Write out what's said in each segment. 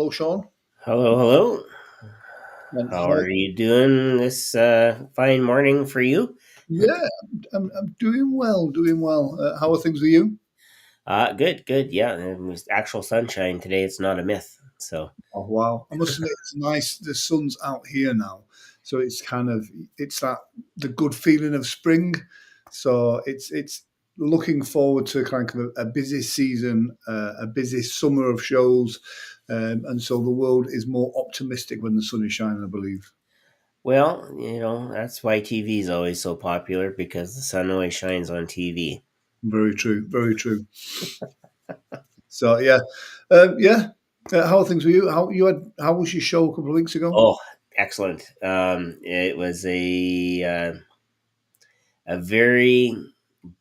Hello, Sean. Hello, hello. And How how? are you doing this fine morning for you? Yeah, I'm doing well, doing well. How are things with you? Good, good. Yeah, it was actual sunshine today. It's not a myth. So, Oh, wow. I must admit, it's nice. The sun's out here now, so it's that the good feeling of spring. So it's looking forward to kind of a busy season, a busy summer of shows, and so the world is more optimistic when the sun is shining, I believe. well, that's why TV is always so popular because the sun always shines on TV. Very true, very true. So yeah, yeah. How are things with you? How was your show a couple of weeks ago? Oh, excellent. It was a very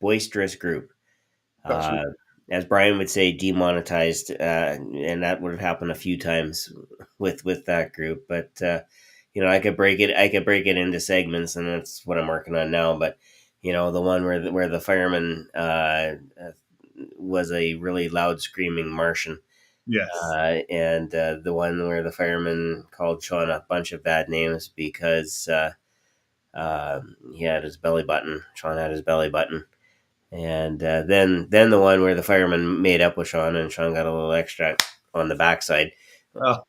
boisterous group. That's Uh, as Brian would say, demonetized, and that would have happened a few times with that group. But I could break it into segments, and that's what I'm working on now. But the one where the fireman was a really loud screaming Martian, yes. and the one where the fireman called Sean a bunch of bad names because he had his belly button. Sean had his belly button, and then the one where the fireman made up with Sean, and Sean got a little extra on the backside. Ah,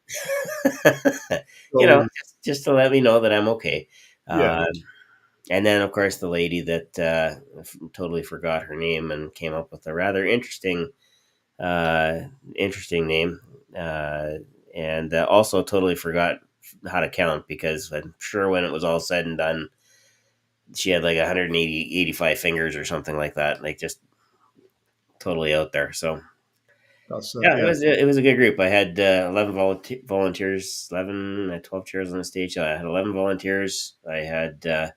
You know, so just to let me know that I'm okay. yeah. Uh, and then, of course, the lady that totally forgot her name and came up with a rather uh, interesting name, uh, and also totally forgot how to count because I'm sure when it was all said and done, she had like 185 fingers or something like that, like just totally out there. So That's yeah, it yeah. was it was a good group. I had 11 volunteers, 11 12 chairs on the stage. I had 11 volunteers. I had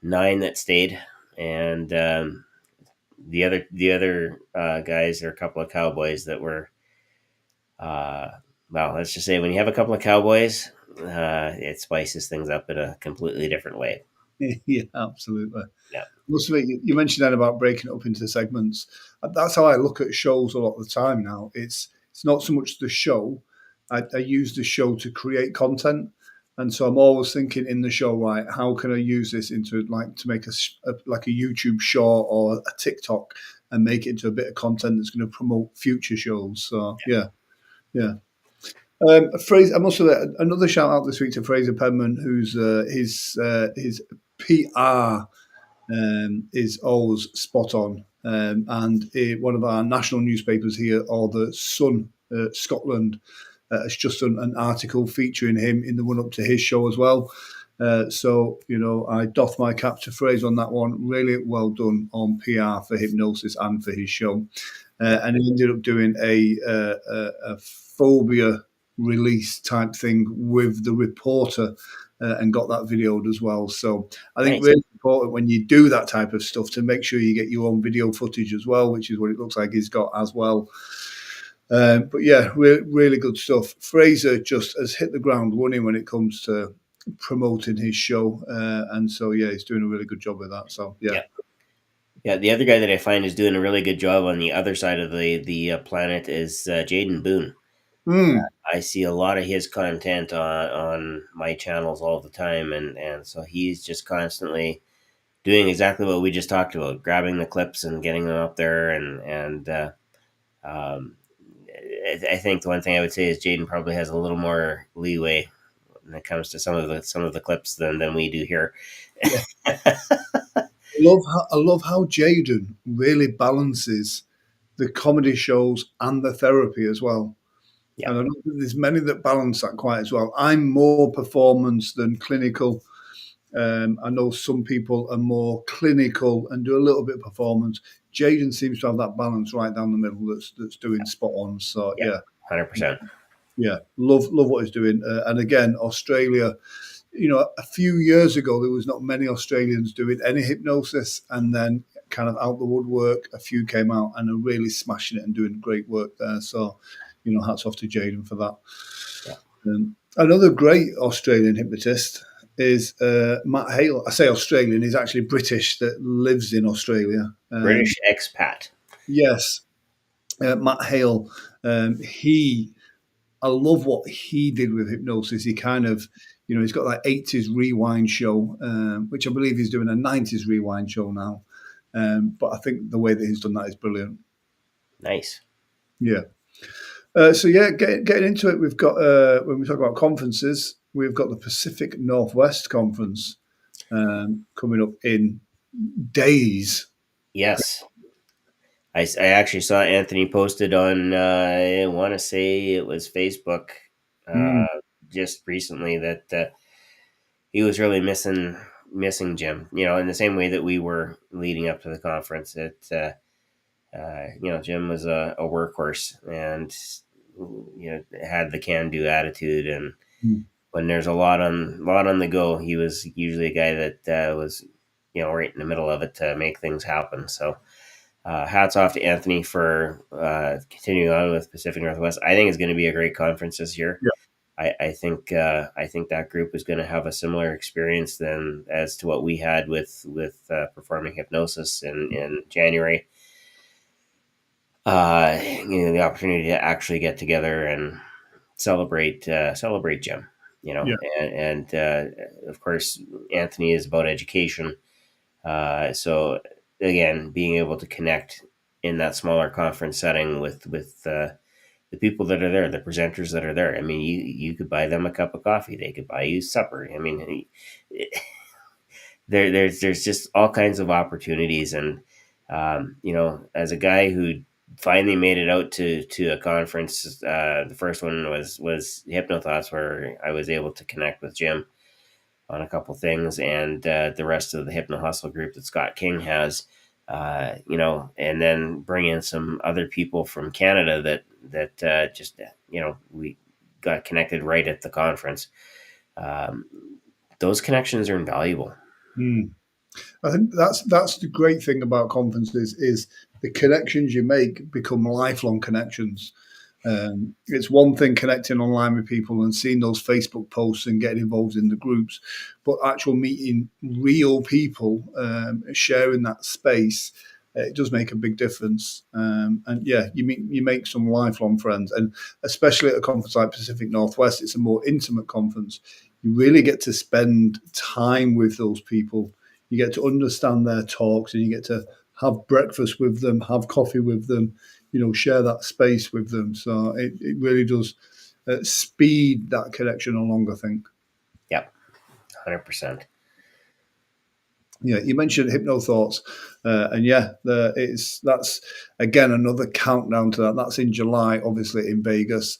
nine that stayed, and the other guys are a couple of cowboys that were. Uh, well, let's just say when you have a couple of cowboys, it spices things up in a completely different way. Yeah, absolutely. Yeah, Must admit, you mentioned that about breaking it up into segments. That's how I look at shows a lot of the time now. It's not so much the show. I use the show to create content, and so I'm always thinking in the show, right? How can I use this into like to make like a YouTube short or a TikTok and make it into a bit of content that's going to promote future shows. So yeah, yeah. Fraser, I must have another shout out this week to Fraser Penman, who's his PR is always spot on. And one of our national newspapers here, or the Sun Scotland, has just done an article featuring him in the run up to his show as well. So, I doff my cap to Fraser on that one. Really well done on PR for Hypnosis and for his show. yeah, And he ended up doing a phobia release type thing with the reporter and got that videoed as well. So I think nice. really important when you do that type of stuff to make sure you get your own video footage as well, which is what it looks like he's got as well. But yeah, really good stuff. Fraser just has hit the ground running when it comes to promoting his show, and so yeah, he's doing a really good job with that. So yeah, Yeah, yeah. The other guy that I find is doing a really good job on the other side of the planet is Jaden Boone. mm, I see a lot of his content on my channels all the time, and so he's just constantly doing exactly what we just talked about, grabbing the clips and getting them up there, and um, I think the one thing I would say is Jaden probably has a little more leeway when it comes to some of the clips than we do here. yeah. I love how Jaden really balances the comedy shows and the therapy as well. Yeah, And I don't think there's many that balance that quite as well. I'm more performance than clinical. I know some people are more clinical and do a little bit of performance. Jaden seems to have that balance right down the middle that's doing spot on. So yeah, yeah, 100%. yeah, love what he's doing. And again, Australia. A few years ago there was not many Australians doing any hypnosis, and then kind of out the woodwork, a few came out and are really smashing it and doing great work there. So, hats off to Jaden for that. Yeah, Another great Australian hypnotist is Matt Hale. I say Australian; he's actually British that lives in Australia. British expat. Yes, Matt Hale. He I love what he did with hypnosis. He kind of, he's got that 80s rewind show, which I believe he's doing a 90s rewind show now. But I think the way that he's done that is brilliant. Nice. Yeah. So yeah, getting into it, we've got when we talk about conferences, we've got the Pacific Northwest Conference coming up in days. Yes. I actually saw Anthony posted on, I want to say it was Facebook Mm, just recently that he was really missing Jim. In the same way that we were leading up to the conference. Jim was a workhorse and had the can do attitude, and mm, when there's a lot on the go, he was usually a guy that was right in the middle of it to make things happen. So hats off to Anthony for continuing on with Pacific Northwest. I think it's going to be a great conference this year. yeah, I think that group is going to have a similar experience than as to what we had with performing hypnosis in January. The opportunity to actually get together and celebrate Jim. yeah. And of course Anthony is about education. So again, being able to connect in that smaller conference setting with the people that are there, the presenters that are there. I mean, you could buy them a cup of coffee. They could buy you supper. I mean, there's just all kinds of opportunities. And as a guy who finally made it out to a conference, the first one was Hypno Thoughts, where I was able to connect with Jim on a couple things, and the rest of the Hypno Hustle group that Scott King has. And then bring in some other people from Canada that just we got connected right at the conference. Um, those connections are invaluable. Mm. I think that's the great thing about conferences is the connections you make become lifelong connections. It's one thing connecting online with people and seeing those Facebook posts and getting involved in the groups, but actual meeting real people, sharing that space, it does make a big difference. And yeah, you make some lifelong friends, and especially at a conference like Pacific Northwest, it's a more intimate conference. You really get to spend time with those people. You get to understand their talks, and you get to have breakfast with them, have coffee with them, share that space with them. So it really does speed that connection along, I think. Yep, 100%. Yeah, you mentioned Hypno Thoughts, and yeah, that's again another countdown to that. That's in July, obviously in Vegas.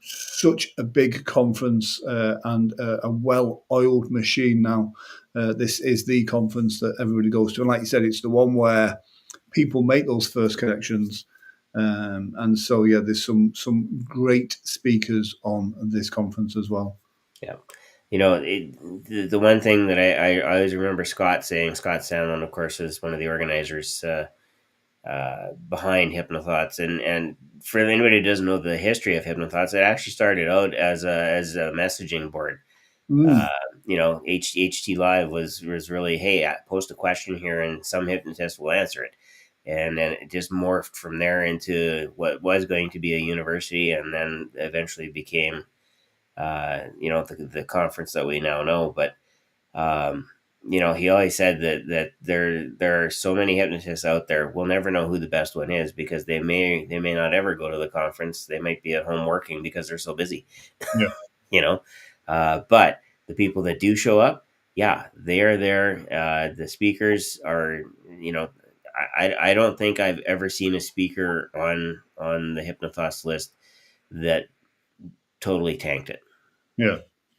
Such a big conference and a well-oiled machine now. This is the conference that everybody goes to, and like you said, it's the one where people make those first connections. And so, yeah, there's some great speakers on this conference as well. Yeah. The one thing that I always remember Scott saying, Scott Sandlin, of course, is one of the organizers behind Hypnothoughts. And for anybody who doesn't know the history of Hypnothoughts, it actually started out as a messaging board. Mm, HT Live was really, hey, post a question here and some hypnotist will answer it. And then it just morphed from there into what was going to be a university, and then eventually became, the conference that we now know. But he always said that there are so many hypnotists out there. We'll never know who the best one is because they may not ever go to the conference. They might be at home working because they're so busy. yeah, But the people that do show up, yeah, they are there. The speakers are, I don't think I've ever seen a speaker on the Hypnothoughts list that totally tanked it. yeah,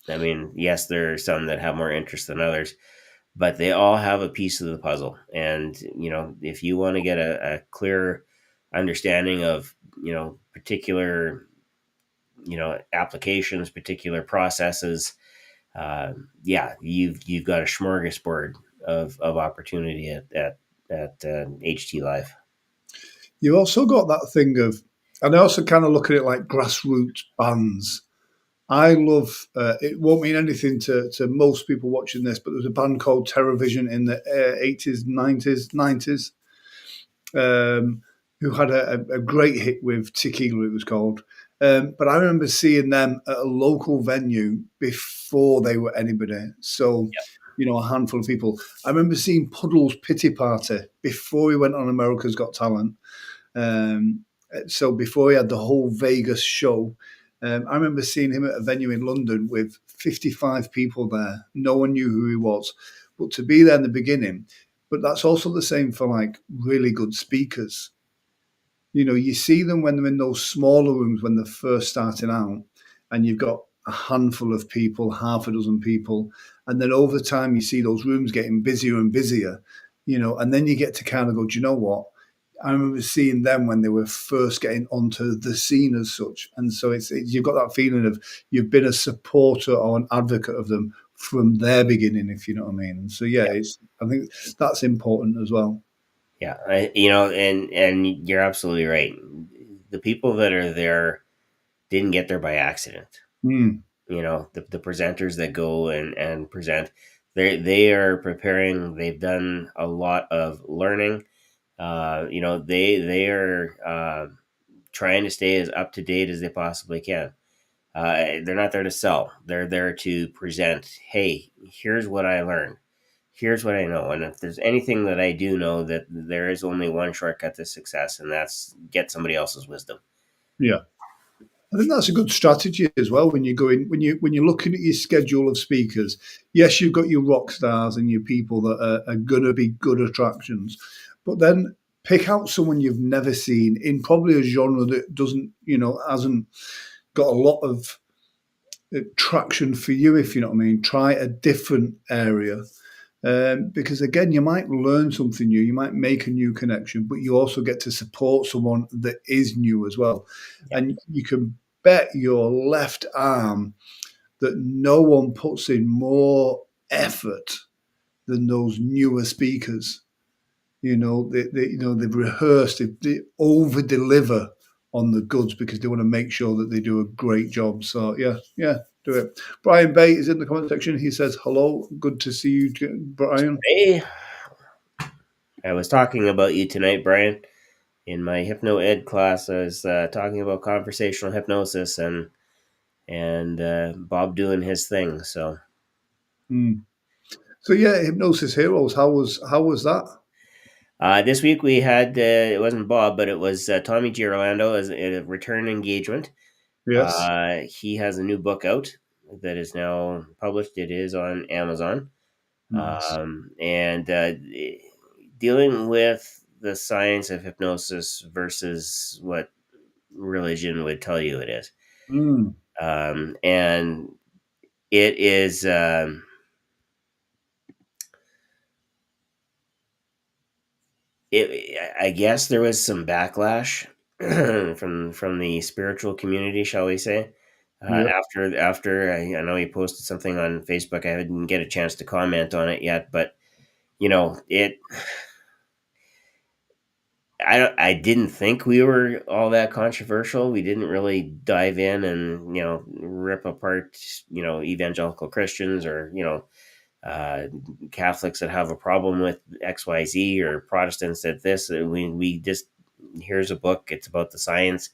I mean, yes, there are some that have more interest than others, but they all have a piece of the puzzle. And, if you want to get a clear understanding of, particular, applications, particular processes, yeah, you've got a smorgasbord of opportunity at HT Live. you've also got that thing of, and I also kind of look at it like grassroots bands. I love. It won't mean anything to most people watching this, but there was a band called Terrorvision in the 80s, 90s, who had a great hit with Tequila. It was called, But I remember seeing them at a local venue before they were anybody. So, a handful of people. I remember seeing Puddle's Pity Party before he went on America's Got Talent. So before he had the whole Vegas show, I remember seeing him at a venue in London with 55 people there. No one knew who he was. But to be there in the beginning, but that's also the same for like really good speakers. You see them when they're in those smaller rooms when they're first starting out, and you've got a handful of people, half a dozen people, and then over time you see those rooms getting busier and busier, and then you get to kind of go, do you know what? I remember seeing them when they were first getting onto the scene as such, and so you've got that feeling of you've been a supporter or an advocate of them from their beginning, if you know what I mean. And so yeah, I think that's important as well. Yeah, and you're absolutely right. The people that are there didn't get there by accident. Mm, The presenters that go and present, they are preparing. They've done a lot of learning. They are trying to stay as up to date as they possibly can. They're not there to sell. They're there to present. Hey, here's what I learned. Here's what I know. And if there's anything that I do know, that there is only one shortcut to success, and that's get somebody else's wisdom. yeah. I think that's a good strategy as well when you go in when you're looking at your schedule of speakers. Yes, you've got your rock stars and your people that are going to be good attractions, but then pick out someone you've never seen in probably a genre that hasn't got a lot of traction for you, if you know what I mean. Try a different area. Because again, you might learn something new, you might make a new connection, but you also get to support someone that is new as well. Yeah. And you can bet your left arm that no one puts in more effort than those newer speakers. They've rehearsed, they over deliver on the goods because they want to make sure that they do a great job. So yeah, do it. Brian Bate is in the comment section. He says hello, good to see you, Brian. Hey, I was talking about you tonight, Brian. In my hypno ed class, I was talking about conversational hypnosis and Bob doing his thing. So Mm. So yeah, Hypnosis Heroes. How was that? this week we had it wasn't Bob, but it was Tommy Girolando as a return engagement. Yes. He has a new book out that is now published. It is on Amazon, Nice. and dealing with the science of hypnosis versus what religion would tell you it is. Mm. And it is I guess there was some backlash from the spiritual community, shall we say. Yep. After I know he posted something on Facebook. I didn't get a chance to comment on it yet, but it. I didn't think we were all that controversial. We didn't really dive in and rip apart evangelical Christians or uh, Catholics that have a problem with XYZ or Protestants that this. We just here's a book. It's about the science.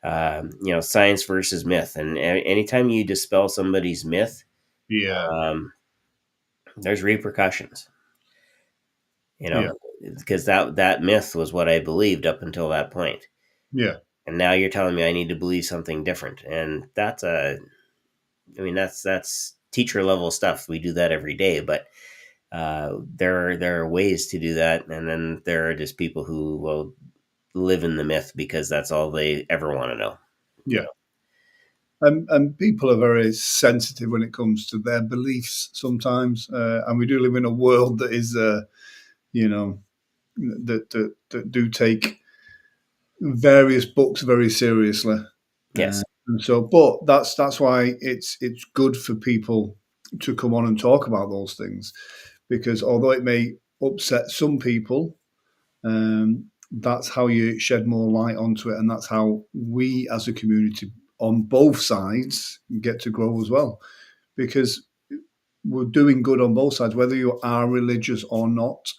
Science versus myth, and anytime you dispel somebody's myth, Yeah. um, there's repercussions. Yeah. Because that myth was what I believed up until that point. Yeah. And now you're telling me I need to believe something different, and that's teacher level stuff. We do that every day, but there are ways to do that, and then there are just people who will live in the myth because that's all they ever want to know. Yeah. And people are very sensitive when it comes to their beliefs sometimes, and we do live in a world that is, you know, that do take various books very seriously. Yes, And so, but that's why it's good for people to come on and talk about those things, because although it may upset some people, that's how you shed more light onto it, and that's how we as a community on both sides get to grow as well, because we're doing good on both sides, whether you are religious or not.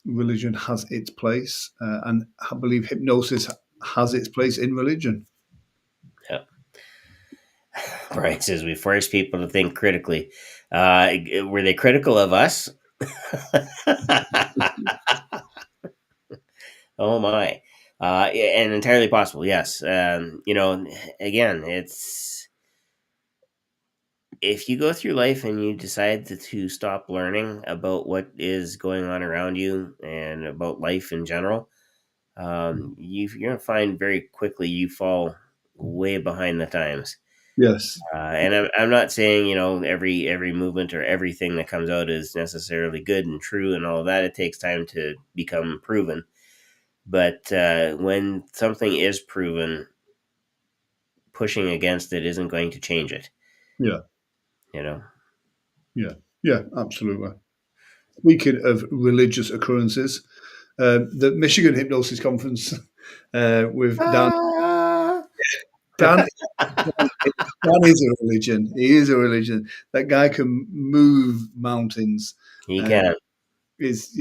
Religion has its place, and I believe hypnosis has its place in religion. Yeah. Brian says we force people to think critically. Were they critical of us? Oh my. And entirely possible, yes. Again, it's if you go through life and you decide to stop learning about what is going on around you and about life in general, you're going to find very quickly you fall way behind the times. Yes. And I'm not saying every movement or everything that comes out is necessarily good and true and all that. It takes time to become proven. But when something is proven, pushing against it isn't going to change it. Yeah. You know. Yeah. Yeah. Absolutely. Speaking of religious occurrences, the Michigan Hypnosis Conference with Dan. Ah, Dan, Dan is a religion. He is a religion. That guy can move mountains. he Uh, can. is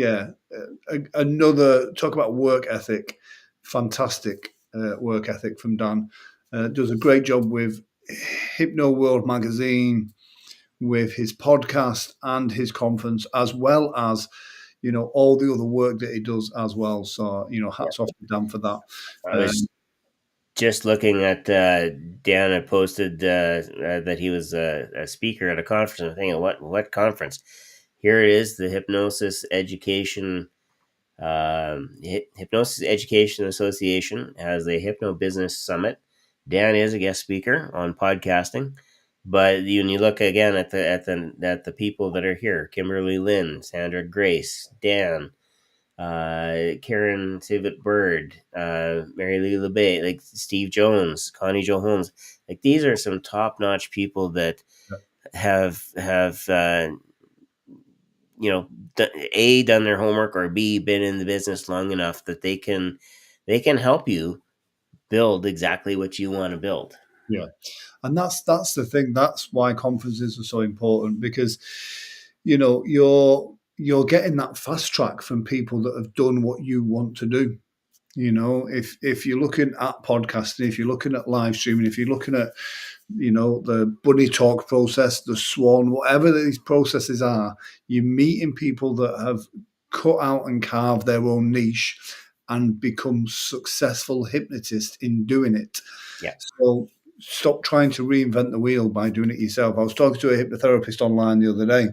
another talk about work ethic. Fantastic work ethic from Dan. Does a great job with Hypno World magazine, with his podcast and his conference, as well as all the other work that he does as well. So hats off to Dan for that. I was just looking at Dan had posted that he was a speaker at a conference. I'm thinking, what conference? Here it is, the Hypnosis Education Association has a Hypno Business Summit. Dan is a guest speaker on podcasting, but when you look again at the people that are here: Kimberly Lynn, Sandra Grace, Dan, Karen Sivet Bird, Mary Lee LeBay, like Steve Jones, Connie Jo Holmes. Like these are some top notch people that have done their homework, or B, been in the business long enough that they can help you build exactly what you want to build. Yeah, and that's the thing. That's why conferences are so important, because you're getting that fast track from people that have done what you want to do. If you're looking at podcasting, if you're looking at live streaming, if you're looking at the bunny talk process, the swan, whatever these processes are, you're meeting people that have cut out and carved their own niche and become successful hypnotists in doing it. Yeah. So stop trying to reinvent the wheel by doing it yourself. I was talking to a hypnotherapist online the other day,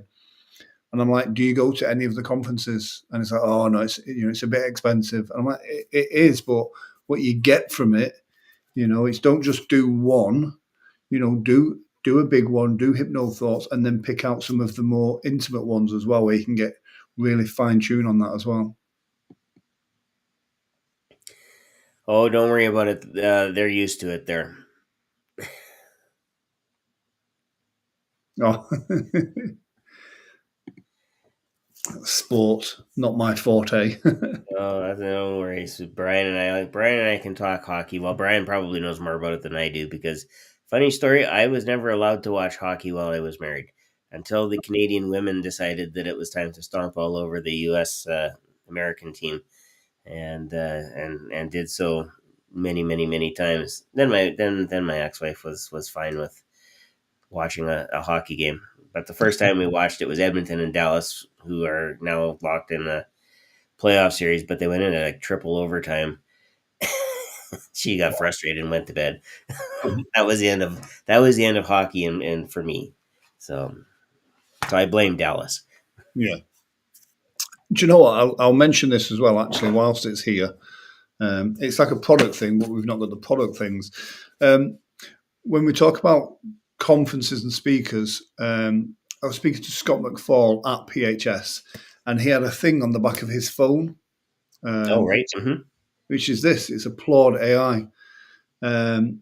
and I'm like, "Do you go to any of the conferences?" And it's like, "Oh no, it's a bit expensive." And I'm like, "It is, but what you get from it, it's don't just do one. Do a big one, do Hypno Thoughts, and then pick out some of the more intimate ones as well, where you can get really fine tune on that as well." Oh, don't worry about it. They're used to it there. Oh, sport, not my forte. Oh, no worries. Brian and I can talk hockey. Well, Brian probably knows more about it than I do, because funny story, I was never allowed to watch hockey while I was married until the Canadian women decided that it was time to stomp all over the U.S. American team, and did so many, many, many times. Then my ex-wife was fine with watching a hockey game. But the first time we watched it was Edmonton and Dallas, who are now locked in a playoff series, but they went into like triple overtime. She got frustrated and went to bed. That was the end of hockey, and for me. So I blame Dallas. Yeah. Do you know what? I'll mention this as well, actually, whilst it's here. It's like a product thing, but we've not got the product things. When we talk about conferences and speakers, I was speaking to Scott McFall at PHS, and he had a thing on the back of his phone, Oh, right. which is this: it's Applaud AI. And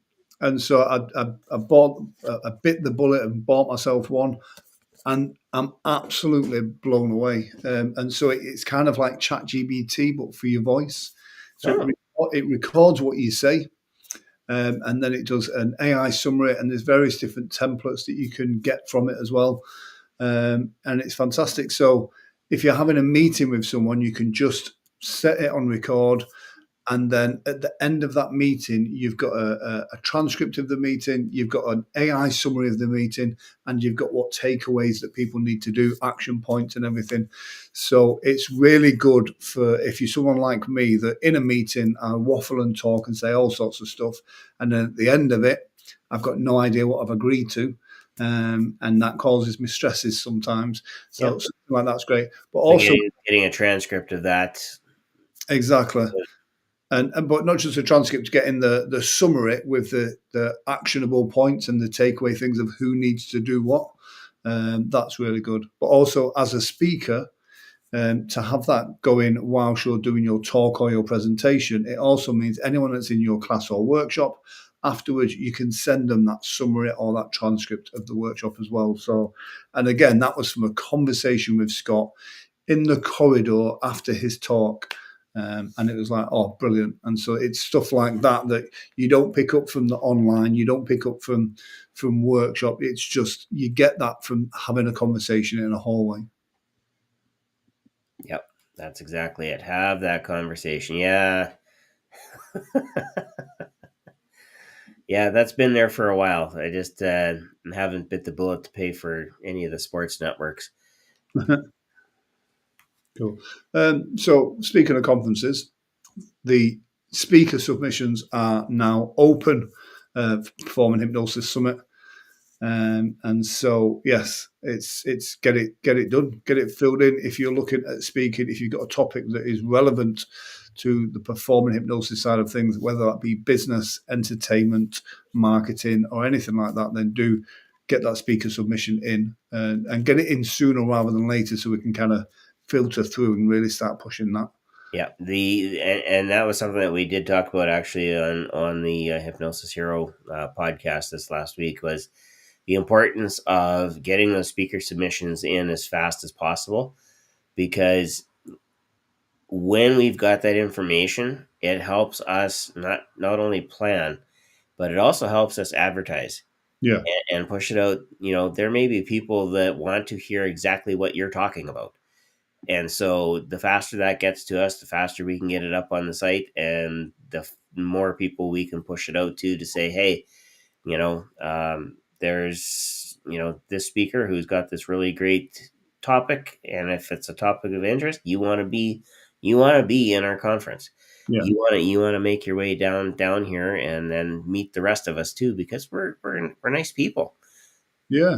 so I bit the bullet and bought myself one, and I'm absolutely blown away. And so it's kind of like ChatGPT, but for your voice. So Oh, it records what you say, and then it does an AI summary, and there's various different templates that you can get from it as well. And it's fantastic. So if you're having a meeting with someone, you can just set it on record, And then at the end of that meeting, you've got a transcript of the meeting, you've got an AI summary of the meeting, and you've got what takeaways that people need to do, action points, and everything. So it's really good for if you're someone like me that in a meeting I waffle and talk and say all sorts of stuff, and then at the end of it, I've got no idea what I've agreed to. And that causes me stresses sometimes. So Yep. something like that's great. But So also, getting a transcript of that. exactly. And but not just a transcript, getting the summary with the actionable points and the takeaway things of who needs to do what. That's really good. But also as a speaker, to have that going whilst you're doing your talk or your presentation, it also means anyone that's in your class or workshop afterwards, you can send them that summary or that transcript of the workshop as well. So, and again, that was from a conversation with Scott in the corridor after his talk. And it was like, oh, brilliant. And so it's stuff like that that you don't pick up from the online, you don't pick up from workshop. It's just you get that from having a conversation in a hallway. Yep, that's exactly it. Have that conversation. Yeah. Yeah, that's been there for a while. I just haven't bit the bullet to pay for any of the sports networks. Cool. So speaking of conferences, the speaker submissions are now open for Performing Hypnosis Summit. And so yes, it's get it done, get it filled in. If you're looking at speaking, if you've got a topic that is relevant to the performing hypnosis side of things, whether that be business, entertainment, marketing, or anything like that, then do get that speaker submission in and get it in sooner rather than later, so we can kind of filter through and really start pushing that. Yeah, and that was something that we did talk about actually on the Hypnosis Hero podcast this last week, was the importance of getting those speaker submissions in as fast as possible, because when we've got that information, it helps us not only plan, but it also helps us advertise Yeah, and push it out. There may be people that want to hear exactly what you're talking about. And so the faster that gets to us, the faster we can get it up on the site, and the more people we can push it out to say, hey, there's this speaker who's got this really great topic, and if it's a topic of interest, you want to be in our conference. yeah, You want to make your way down here and then meet the rest of us too, because we're nice people. yeah.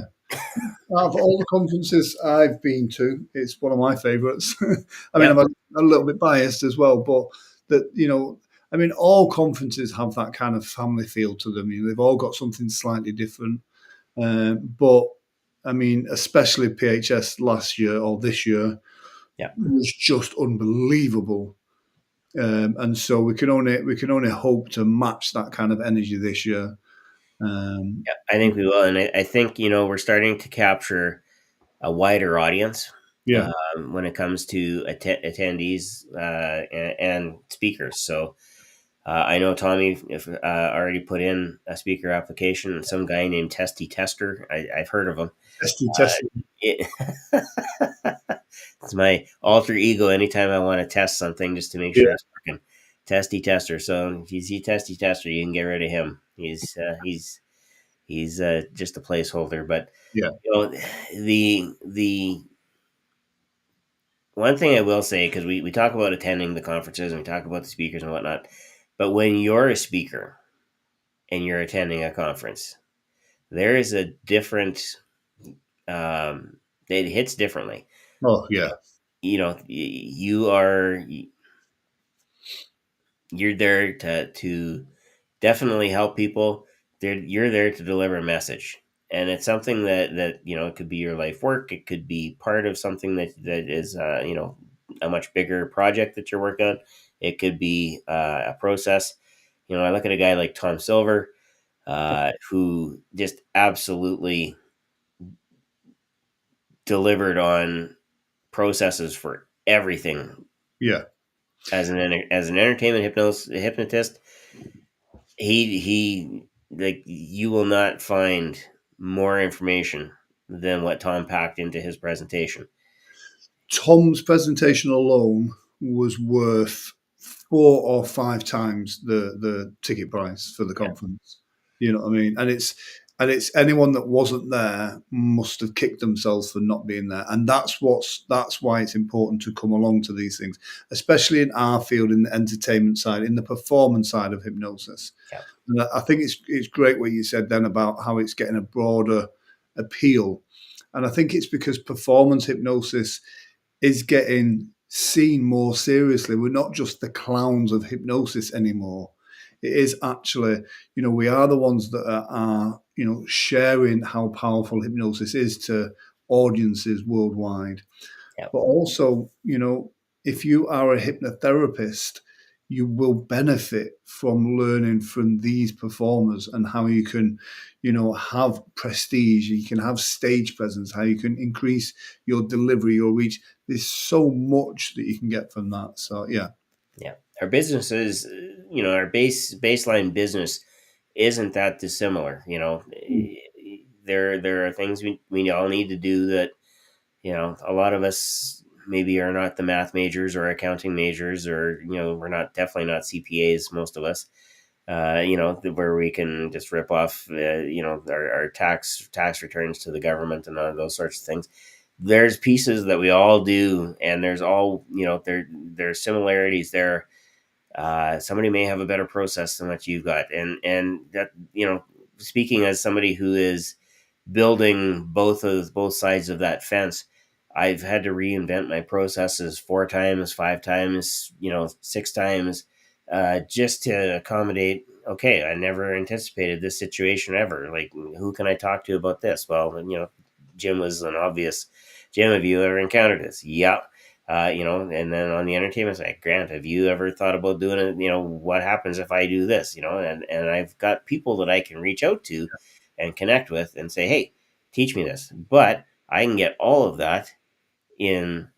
Of all the conferences I've been to, it's one of my favourites. I mean, Yep. I'm a little bit biased as well, but that I mean, all conferences have that kind of family feel to them. They've all got something slightly different. But I mean, especially PHS last year or this year Yep. was just unbelievable. And so we can only hope to match that kind of energy this year. Um, Yep. I think we will, and I think we're starting to capture a wider audience yeah, when it comes to attendees and speakers. So I know Tommy if, already put in a speaker application. Some guy named Testy Tester. I've heard of him. testing, Uh, testing. it, it's my alter ego anytime I want to test something just to make Yeah, sure it's working. Testy Tester. So if you see Testy Tester, you can get rid of him. He's just a placeholder. But yeah, the one thing I will say, because we talk about attending the conferences and we talk about the speakers and whatnot, but when you're a speaker and you're attending a conference, there is a different, it hits differently. oh yeah, You're there to definitely help people. You're there to deliver a message, and it's something that it could be your life work. It could be part of something that is a much bigger project that you're working on. It could be a process. I look at a guy like Tom Silver, who just absolutely delivered on processes for everything yeah. as an entertainment hypnotist. He like, you will not find more information than what Tom packed into his presentation. Tom's presentation alone was worth 4 or 5 times the ticket price for the Yeah. conference. You know what I mean? And it's anyone that wasn't there must have kicked themselves for not being there. And that's why it's important to come along to these things, especially in our field, in the entertainment side, in the performance side of hypnosis. Yeah. And I think it's great what you said then about how it's getting a broader appeal. And I think it's because performance hypnosis is getting seen more seriously. We're not just the clowns of hypnosis anymore. It is actually, we are the ones that are sharing how powerful hypnosis is to audiences worldwide. Yeah. But also, if you are a hypnotherapist, you will benefit from learning from these performers and how you can, have prestige, you can have stage presence, how you can increase your delivery, your reach. There's so much that you can get from that. So yeah. Yeah. Our businesses, our baseline business isn't that dissimilar. Mm. There are things we all need to do that, a lot of us maybe are not the math majors or accounting majors, or, we're not definitely not CPAs, most of us, where we can just rip off, our tax returns to the government and all those sorts of things. There's pieces that we all do, and there's all, there's similarities there. Somebody may have a better process than what you've got, and that, speaking as somebody who is building both sides of that fence, I've had to reinvent my processes 4 times, 5 times, 6 times, just to accommodate. Okay, I never anticipated this situation ever. Like, who can I talk to about this? Well, Jim was an obvious. Jim, have you ever encountered this? Yeah. And then on the entertainment side, Grant, have you ever thought about doing it? What happens if I do this? And I've got people that I can reach out to and connect with and say, hey, teach me this. But I can get all of that in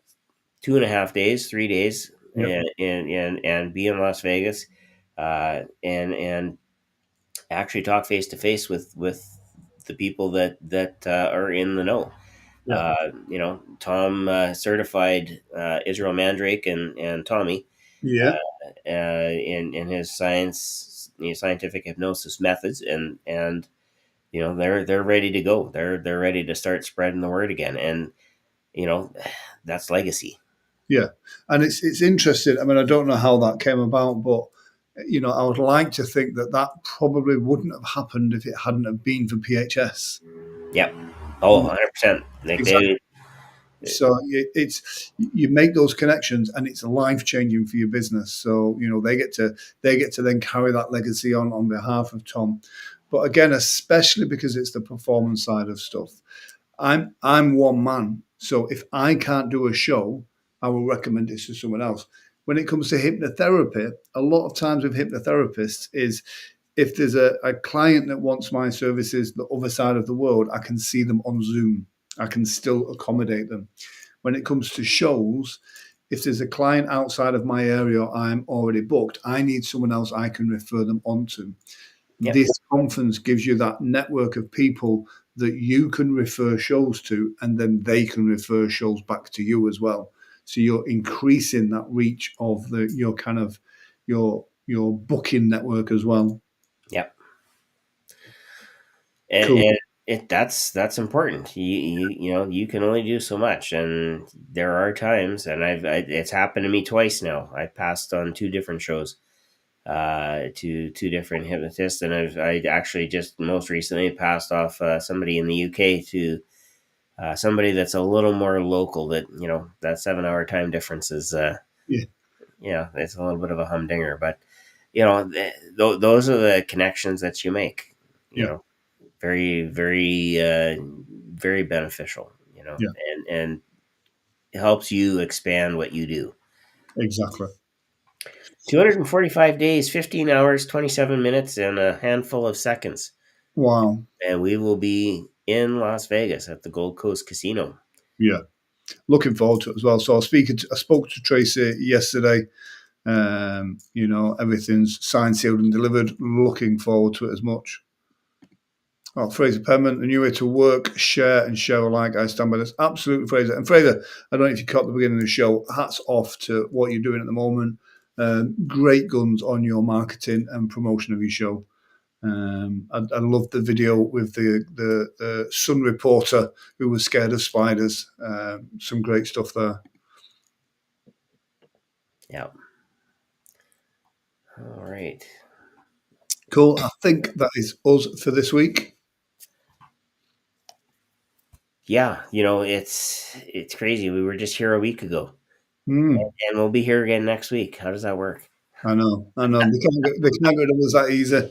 2.5 days, 3 days, Yep. and be in Las Vegas, and actually talk face to face with the people that are in the know. Yeah. Tom certified Israel Mandrake and Tommy Yeah. in his scientific hypnosis methods, and they're ready to go. They're ready to start spreading the word again, and you know that's legacy. Yeah. And it's interesting. I mean, I don't know how that came about, but I would like to think that that probably wouldn't have happened if it hadn't have been for PHS. Yep. Oh, 100%. Like Exactly. they, So it's you make those connections, and it's life changing for your business. So they get to then carry that legacy on behalf of Tom. But again, especially because it's the performance side of stuff. I'm one man, so if I can't do a show, I will recommend it to someone else. When it comes to hypnotherapy, a lot of times with hypnotherapists is if there's a client that wants my services the other side of the world, I can see them on Zoom. I can still accommodate them. When it comes to shows, if there's a client outside of my area, I'm already booked. I need someone else I can refer them onto. yep, This conference gives you that network of people that you can refer shows to, and then they can refer shows back to you as well. So you're increasing that reach of your kind of your booking network as well. yep. And, Cool. and that's important. You can only do so much, and there are times, and it's happened to me twice now. I passed on 2 different shows to 2 different hypnotists, and I actually just most recently passed off somebody in the UK to somebody that's a little more local. That 7-hour time difference is Yeah, it's a little bit of a humdinger, but those are the connections that you make. You yeah, know, very very very beneficial. yeah, And it helps you expand what you do. exactly. 245 days, 15 hours, 27 minutes, and a handful of seconds. Wow. And we will be in Las Vegas at the Gold Coast Casino. Yeah, looking forward to it as well. So I spoke to Tracy yesterday. Everything's signed, sealed, and delivered. Looking forward to it as much. Oh, Fraser Penman, a new way to work, share, and share alike. I stand by this. Absolutely, Fraser. And Fraser, I don't know if you caught the beginning of the show. Hats off to what you're doing at the moment. great guns on your marketing and promotion of your show. I loved the video with the Sun reporter who was scared of spiders. Some great stuff there. Yeah. All right. Cool. I think that is us for this week. Yeah, it's crazy. We were just here a week ago, Mm, and we'll be here again next week. How does that work? I know. They can't get rid of us that easy.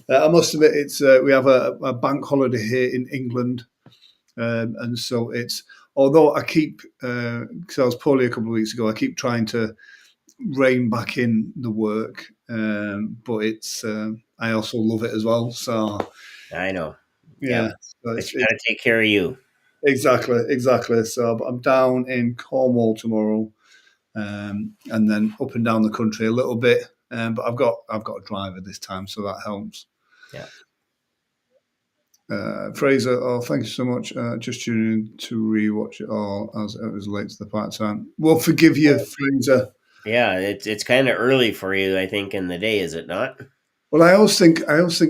I must admit, it's we have a bank holiday here in England, and so it's although I keep because I was poorly a couple of weeks ago, I keep trying to rein back in the work, but it's I also love it as well. So I know. Yeah, yeah, so but you got it's to take care of you. exactly. So I'm down in Cornwall tomorrow, and then up and down the country a little bit. But I've got a driver this time, so that helps. Yeah. Fraser, oh, thank you so much. Just tuning in to rewatch it all as it was late to the part time. We'll forgive you, Fraser. Yeah, it's kind of early for you, I think, in the day, is it not? Well, I always think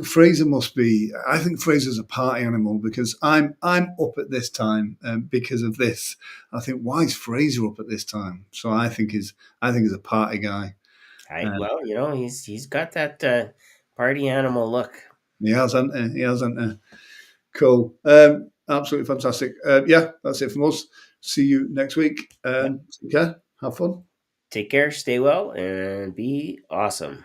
Fraser must be. I think Fraser's a party animal because I'm up at this time because of this. I think why is Fraser up at this time? So I think he's a party guy. I Uh, well, he's got that party animal look. he has, hasn't he? He has, hasn't he? Cool. Absolutely fantastic. Yeah, that's it from us. See you next week. Yeah. Take care. Have fun. Take care, stay well, and be awesome.